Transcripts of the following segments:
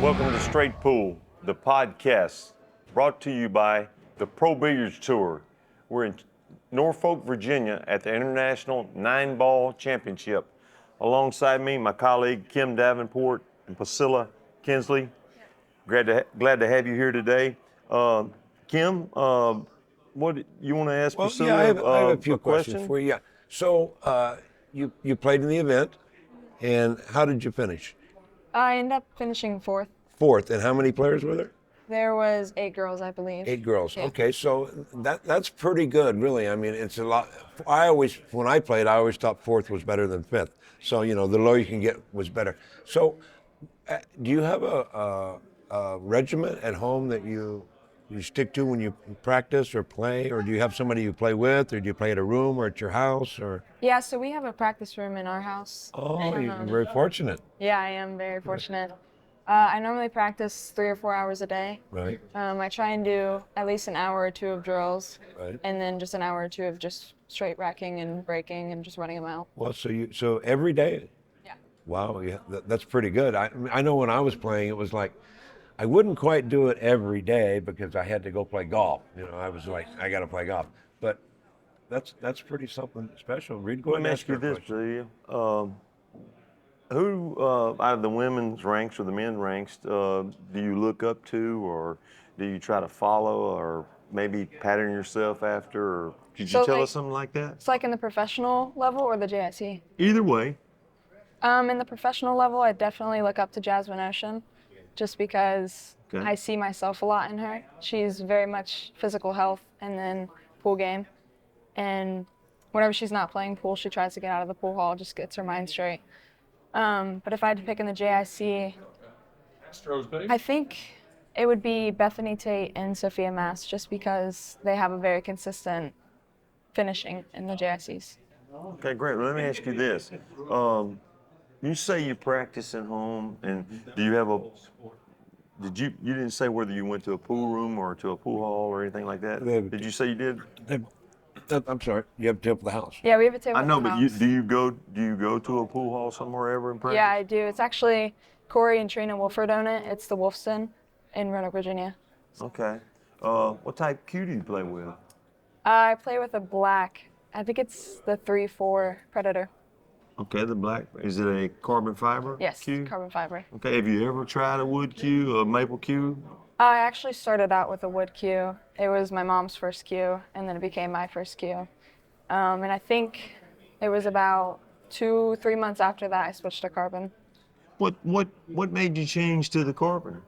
Welcome to Straight Pool, the podcast brought to you by the Pro Billiards Tour. We're in Norfolk, Virginia at the International 9-Ball Championship. Alongside me, my colleague Kim Davenport and Precilia Kinsley. Glad to have you here today. Kim, what you want to ask Precilia? Yeah, I have a few questions question? for you. Yeah. So you played in the event, and how did you finish? I ended up finishing fourth. Fourth. And how many players were there? There was 8 girls, I believe. 8 girls. Yeah. Okay, so that's pretty good, really. I mean, it's a lot. When I played, I always thought fourth was better than fifth. So the lower you can get was better. So, do you have a regiment at home that you stick to when you practice or play, or do you have somebody you play with, or do you play at a room or at your house, or? Yeah, so we have a practice room in our house. Oh, you're very fortunate. Yeah, I am very fortunate. I normally practice 3 or 4 hours a day. Right. I try and do at least an hour or 2 of drills, Right. and then just an hour or 2 of just straight racking and breaking and just running them out. Well, so every day. Yeah. Wow, yeah, that's pretty good. I know when I was playing, it was like I wouldn't quite do it every day because I had to go play golf. I was like, I got to play golf. But that's pretty something special. Reed, go Let ahead me and ask you this, question. Precilia. Who out of the women's ranks or the men's ranks do you look up to, or do you try to follow, or maybe pattern yourself after? Or could you So, tell like- us something like that? It's like in the professional level or the JIC? Either way. In the professional level, I definitely look up to Jasmine Ocean, just because Okay. I see myself a lot in her. She's very much physical health and then pool game. And whenever she's not playing pool, she tries to get out of the pool hall, just gets her mind straight. But if I had to pick in the JIC, I think it would be Bethany Tate and Sophia Mass, just because they have a very consistent finishing in the JICs. Okay, great. Well, let me ask you this. You say you practice at home, and do you have you didn't say whether you went to a pool room or to a pool hall or anything like that? Did you say you did? I'm sorry, you have to table the house. Yeah, we have a table I know, at the but house. do you go to a pool hall somewhere ever in practice? Yeah, I do. It's actually Corey and Trina Wolford own it. It's the Wolfson in Roanoke, Virginia. Okay. What type cue do you play with? I play with a black. I think it's the 3-4 Predator. Okay, the black. Is it a carbon fiber Yes, cue? carbon fiber. Okay, have you ever tried a wood cue, a maple cue? I actually started out with a wood cue. It was my mom's first cue, and then it became my first cue. And I think it was about 2-3 months after that I switched to carbon. What made you change to the carbon?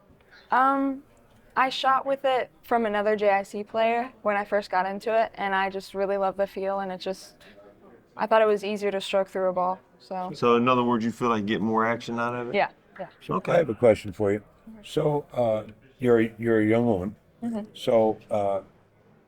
I shot with it from another JIC player when I first got into it, and I just really loved the feel, and I thought it was easier to stroke through a ball. So in other words, you feel like you get more action out of it? Yeah. Okay. I have a question for you. So you're a young woman. Mm-hmm. So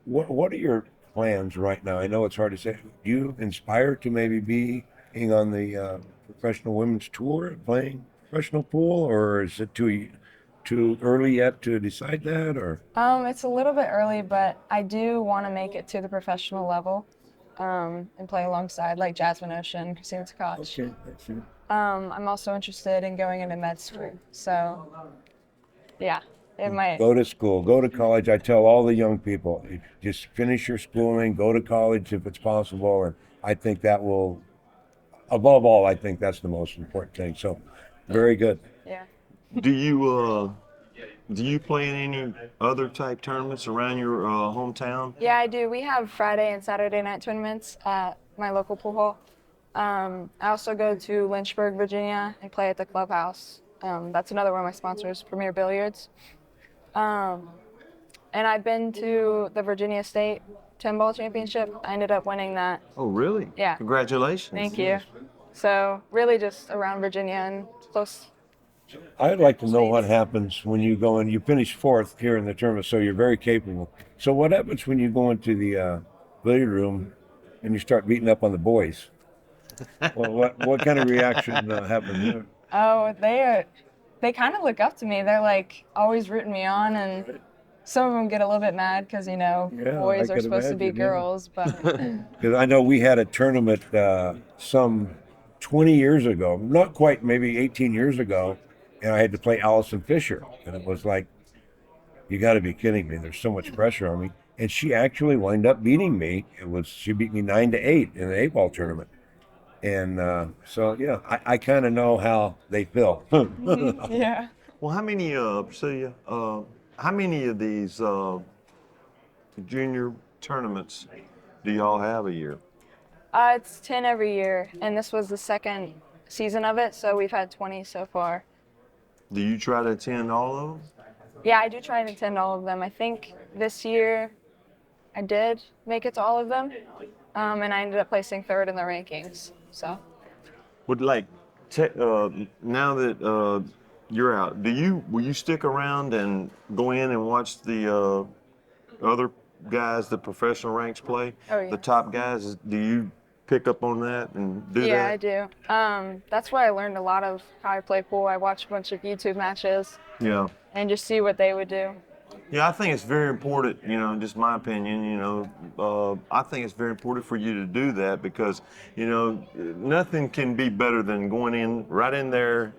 what are your plans right now? I know it's hard to say. Do you inspire to maybe being on the professional women's tour, playing professional pool, or is it too early yet to decide that? Or It's a little bit early, but I do want to make it to the professional level and play alongside like Jasmine Ocean, Christina Tkach. okay, that's it. I'm also interested in going into med school. So, yeah, it might. Go to school, go to college. I tell all the young people, just finish your schooling, go to college if it's possible. And I think that will, above all, I think that's the most important thing. So, very good. Yeah. Do you play in any other type tournaments around your hometown? Yeah, I do. We have Friday and Saturday night tournaments at my local pool hall. I also go to Lynchburg, Virginia, and play at the clubhouse. That's another one of my sponsors, Premier Billiards. And I've been to the Virginia State 10-ball championship. I ended up winning that. Oh, really? Yeah. Congratulations. Thank you. So really just around Virginia and close. I'd like to know what happens when you go and you finish fourth here in the tournament, so you're very capable. So what happens when you go into the billiard room and you start beating up on the boys? Well, what kind of reaction happens there? Oh, they kind of look up to me. They're like always rooting me on, and some of them get a little bit mad because boys I are could supposed to be imagine, yeah. girls, but Because I know we had a tournament some 20 years ago, not quite, maybe 18 years ago, and I had to play Allison Fisher, and it was like, you got to be kidding me! There's so much pressure on me, and she actually wound up beating me. She beat me 9-8 in the 8-ball tournament, and so yeah, I kind of know how they feel. Yeah. Well, how many, Precilia, how many of these junior tournaments do y'all have a year? It's 10 every year, and this was the second season of it, so we've had 20 so far. Do you try to attend all of them? Yeah, I do try and attend all of them. I think this year I did make it to all of them, and I ended up placing third in the rankings. So. Would like, now that you're out, will you stick around and go in and watch the other guys, the professional ranks play? Oh, yeah. The top guys, do you pick up on that and do Yeah, that? I do. That's where I learned a lot of how I play pool. I watched a bunch of YouTube matches Yeah. and just see what they would do. Yeah, I think it's very important, just my opinion, I think it's very important for you to do that because, nothing can be better than going in right in there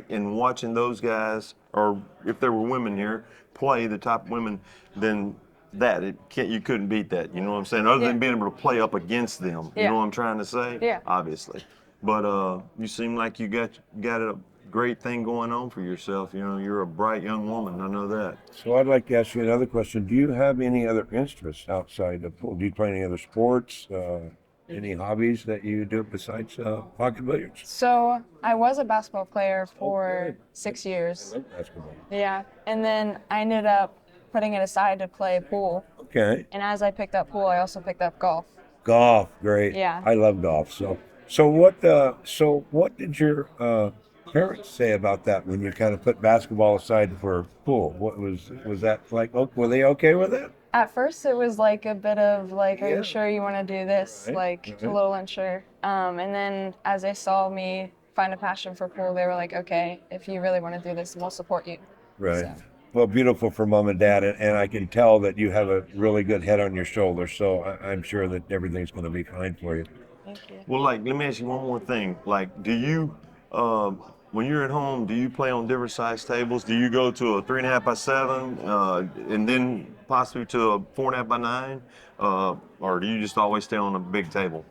and watching those guys, or if there were women here, play the top women, then that you couldn't beat that. You know what I'm saying? Other Yeah. than being able to play up against them. You Yeah. know what I'm trying to say? Yeah. Obviously. But you seem like you got a great thing going on for yourself. You're a bright young woman. I know that. So I'd like to ask you another question. Do you have any other interests outside of pool? Do you play any other sports? Any hobbies that you do besides pocket billiards? So I was a basketball player for 6 years. Basketball. Yeah, and then I ended up putting it aside to play pool. Okay. And as I picked up pool, I also picked up golf. Golf, great. Yeah. I love golf. So what did your parents say about that when you kind of put basketball aside for pool? What was that like? Were they okay with it? At first, it was like a bit of like, are Yeah. you sure you want to do this? Right, Like right. a little unsure. And then as they saw me find a passion for pool, they were like, okay, if you really want to do this, we'll support you. Right. So. Well, beautiful for mom and dad, and I can tell that you have a really good head on your shoulders. So I'm sure that everything's going to be fine for you. Thank you. Well, let me ask you one more thing. Like, do you, when you're at home, do you play on different size tables? Do you go to a 3.5x7, and then possibly to a 4.5x9, or do you just always stay on a big table?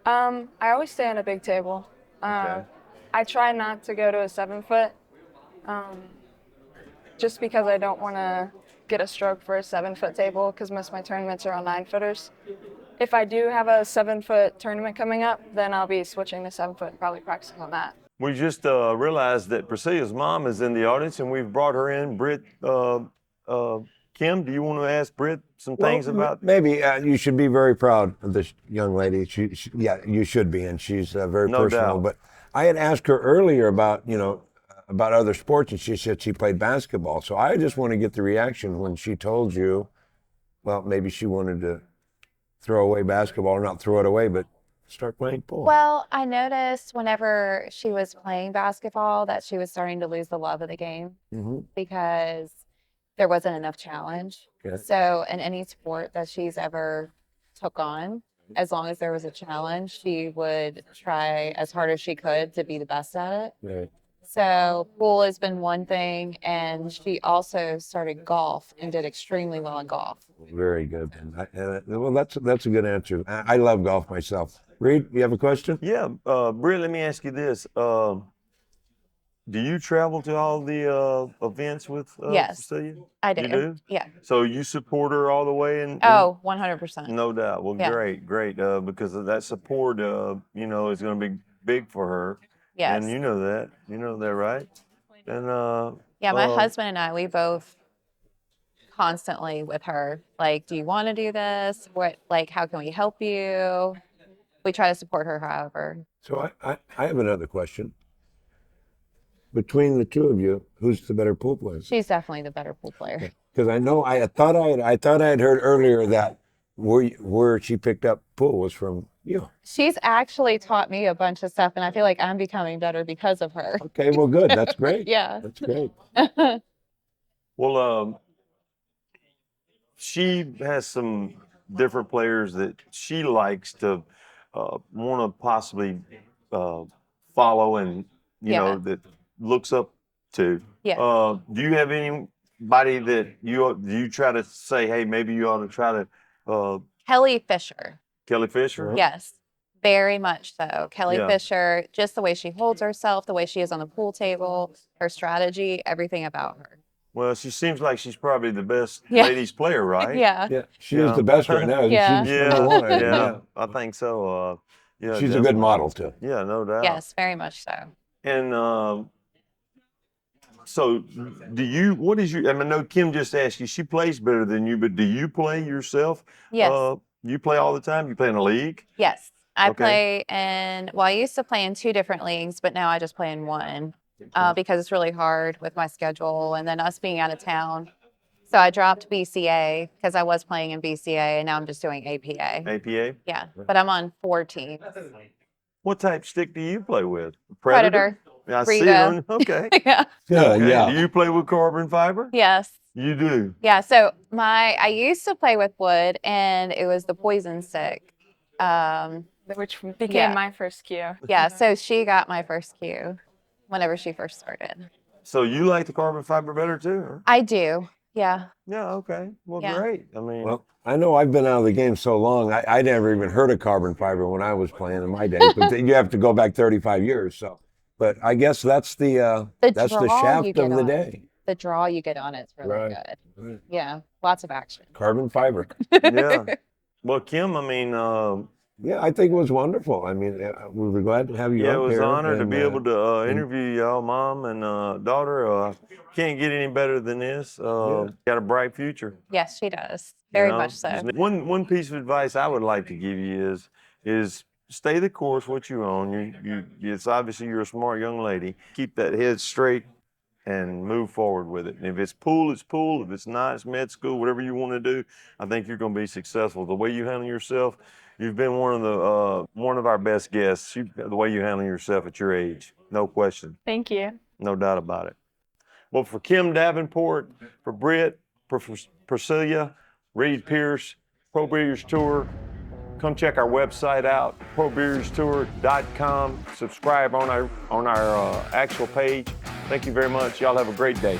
I always stay on a big table. Okay. I try not to go to a 7-foot, just because I don't want to get a stroke for a 7-foot table because most of my tournaments are on 9-footers. If I do have a 7-foot tournament coming up, then I'll be switching to 7-foot and probably practicing on that. We just realized that Pricilia's mom is in the audience, and we've brought her in. Britt, Kim, do you want to ask Britt some things about? Maybe you should be very proud of this young lady. Yeah, you should be, and she's very No personal. doubt. But I had asked her earlier about about other sports, and she said she played basketball. So I just want to get the reaction when she told you, well, maybe she wanted to throw away basketball, or not throw it away, but start playing pool. Well, I noticed whenever she was playing basketball that she was starting to lose the love of the game because there wasn't enough challenge. Okay. So in any sport that she's ever took on, as long as there was a challenge, she would try as hard as she could to be the best at it. Right. So pool has been one thing, and she also started golf and did extremely well in golf. Very good. Well, that's a good answer. I love golf myself. Reed, you have a question? Yeah, Britt, let me ask you this. Do you travel to all the events with Yes, Pricilia? I do. You do? Yeah. So you support her all the way? Oh, 100%. No doubt. Well, Yeah. great. Because of that support, is going to be big for her. Yes. And you know that, right? And Yeah, my husband and I, we both constantly with her, like, do you want to do this? How can we help you? We try to support her however. So I have another question. Between the two of you, who's the better pool player? She's definitely the better pool player. Because I know I thought I had heard earlier that where she picked up pool was from you. She's actually taught me a bunch of stuff, and I feel like I'm becoming better because of her. Okay, well, good. That's great. Yeah. That's great. well, she has some different players that she likes to want to possibly follow, and Yeah. that looks up Two. Yeah. Do you have anybody that you try to say, hey, maybe you ought to try to Kelly Fisher. Kelly Fisher? Yes, very much so. Kelly Yeah. Fisher, just the way she holds herself, the way she is on the pool table, her strategy, everything about her. Well, she seems like she's probably the best Yeah. ladies player, right? Yeah. Yeah, she is the best right now. Yeah. She's number one. I think, Yeah, I think so. Yeah, She's a good definitely. model too. Yeah, no doubt. Yes, very much so. And so, what is your? I mean, I know Kim just asked you. She plays better than you, but do you play yourself? Yes. You play all the time. You play in a league. Yes. I Okay. play I used to play in 2 different leagues, but now I just play in one because it's really hard with my schedule and then us being out of town. So I dropped BCA because I was playing in BCA and now I'm just doing APA. APA. Yeah, but I'm on 4 teams. What type stick do you play with? Predator. Yeah, I see Rito. it. Okay. Yeah. Yeah, Okay. yeah. Do you play with carbon fiber? Yes. You do. Yeah. So I used to play with wood and it was the poison stick. Which became Yeah. my first cue. Yeah. So she got my first cue whenever she first started. So you like the carbon fiber better too? Huh? I do. Yeah. Yeah. Okay. Well, Yeah. great. I mean, Well, I know I've been out of the game so long. I never even heard of carbon fiber when I was playing in my day. But you have to go back 35 years. So, but I guess that's the draw shaft you get of the on it. day. The draw you get on it's really Right. good. Right. Yeah. Lots of action. Carbon fiber. yeah. Well, Kim, I mean, Yeah, I think it was wonderful. I mean, we were glad to have you yeah, up it was here. an honor to and, be able to interview y'all, mom and daughter. Can't get any better than this. Got a bright future. Yes, she does. you Very know? much so. One piece of advice I would like to give you is stay the course. What you own. It's obviously you're a smart young lady. Keep that head straight and move forward with it. And if it's pool, it's pool. If it's not, it's med school. Whatever you want to do, I think you're going to be successful. The way you handle yourself, you've been one of our best guests. The way you handle yourself at your age, no question, Thank you. no doubt about it. Well, for Kim Davenport, for Britt, for Precilia, Reed Pierce, Pro Billiards Tour, come check our website out, probilliardstour.com. Subscribe on our actual page. Thank you very much. Y'all have a great day.